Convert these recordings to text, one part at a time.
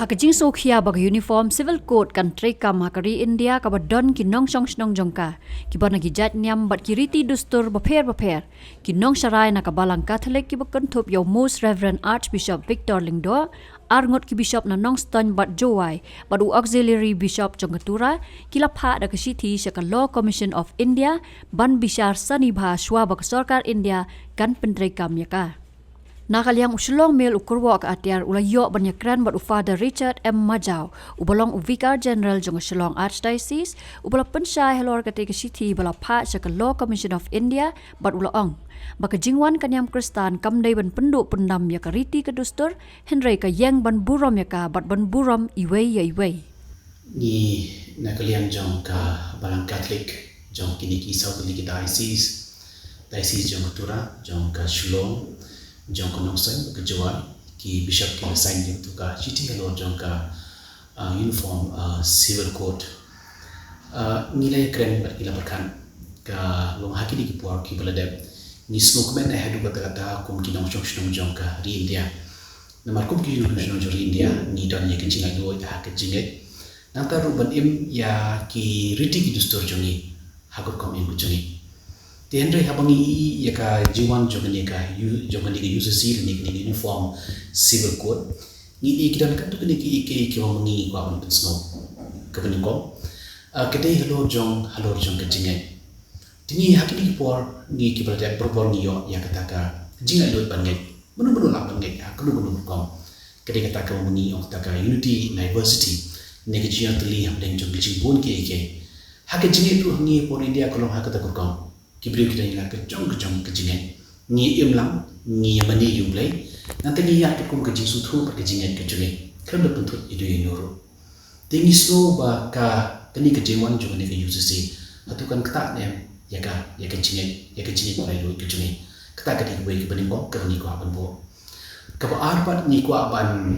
Hakajing Sokhia bag uniform civil code country kam hakari India ka badon kinong song snong jongka ki bana gi jat nyam bat kiriti dustur bapher kinong sharai na kabalang Catholic ki bakon thop yo most reverend Archbishop Victor Lingdo arngot ki bishop na Nongston bat Jowai bat u auxiliary bishop Jongatura kila pha da kasithi sa ka law commission of India ban bishar sanibha shwa bak sarkar India kan pentrai kam yaka Nakaliang usulong mil ukurwa ka atiar ulayo banyakran bat Father Richard M. Majau ubalong Vicar General jong Shillong Archdiocese ubala pensai helor katika city bala pha sa Law Commission of India bat ulaong baka jingwan kanyam Kristan kamdai ban penduk pendam ya kariti kedustur Henry ka yang ban burom ya ka bat ban burom iwei ni nakaliang jong ka balang Catholic jong kini kisau kini diocese jong Tura jong ka Shillong jong ko Nongston ke Jowai ki bishop ki sign jong tu ka city hello jong ka uniform civil code nilai keren berkila berkan ka long haki di puar ki beladep ni smokeman ai hadu kata kum ki nong shong jong ka ri India namar kum ki nong jong ri India ni don ye kencing ai doi ha kencing nang ta ruban im ya ki riti ki dustur jongi hakur kom im jongi Tiandre habangi ya ka jiwan jogani ka UCC ni uniform civil code ni kidan kan tu ni ki habangi ko aban pensno kabani ko kedai hello jong ke jingai tini hakini por ni ki berada propor ni yo ya kata ka jingai lo bangai menu la bangai ha kenu kom kedai kata ka habangi on kata ka unity diversity ni ki jian tli ham deng jong ki bon ki hak jingai tu hangi por India kolong hak kata kom kibri kita ila ke jong ke jingai ni imlam ni mani yumlai nanti ni ya kum ke jisu thu ke jingai ke jingai kan bentuk itu inoro tingi so ba ka kini ke jingwan jong ni ke UCC atau kan ketak ne ya ke jingai pai lo ke jingai ketak ke di ke bening ko ke ni ko aban bo ka ba arpat ni ko aban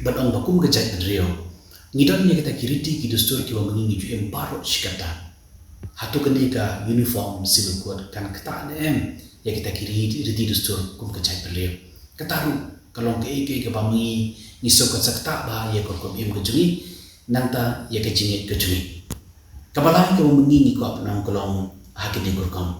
badong bakum ke jai rio ni don ni kita kiriti ki dustur ki wa mengi ju embaro shikata hatu kenika uniform civil code kan kata nem ya kita kiri riti dustur kum kecai perleu kataru kalau ke bami nisok sakta ba ya ko im kejuni nanta ya kejingi kabalai ko mengi ko nang kolong hakini kurkom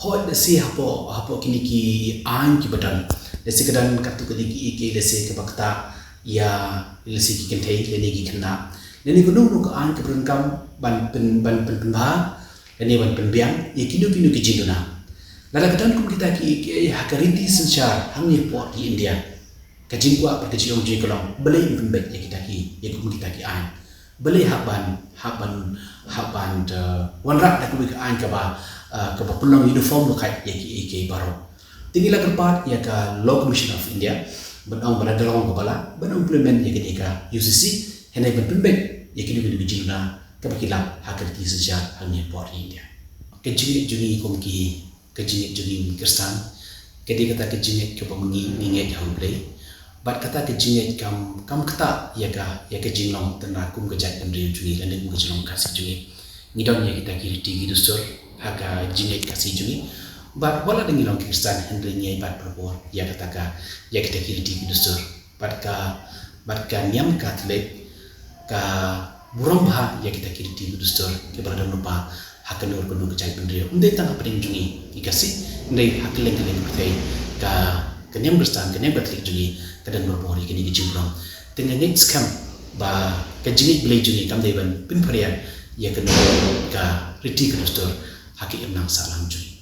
hot si hapo kini ki an ki badan desi kedan kartu kediki ke desi ke bakta ya lesi ki kentai leni ki kena leni ko nu ko an ke berengkam ban ba ini ban penbiang ya kinu ki jinduna lada kedan kum kita ki hakariti sensyar hangi port di India kajingwa per kajing jing kolong beli penbek ya kita ki ya kum kita ki an beli haban wanrak da kum ki an ka ba pelong uniform lokai ya ki baro tinggilah kerpat ya ka Law Commission of India benong beradalong kepala benong implement ya ketika UCC henai ban penbek ya kinu ki jinduna kapakilang hakariti sensyar hangi port di India kejinget jungi komki kejinget jungi Kristan kedi kata kejinget ko pamangi ninget hamble bat kata kejinget kam kata ya kejinglong tena kum kejat pendri jungi lan kum kejinglong kasih jungi ngidon ya kita kiriti gidusur haka jinget kasih jungi bat wala dengilong Kristan hendri nyai bat propor ya kata ka ya kita kiriti gidusur bat ka nyam Catholic ka burung bah ya kita kiriti gidusur ke berada lupa hakan nur kuno kecai pendrio ndai tang apa jungi ikasi ndai hakeleng bertai ka kenyam Kristan kenyam Katolik jungi kadan berbori kini gijimbrong dengan next camp ba kejini beli jungi kam deban pin parian ya kena ka riti kedustur haki emnang salam jungi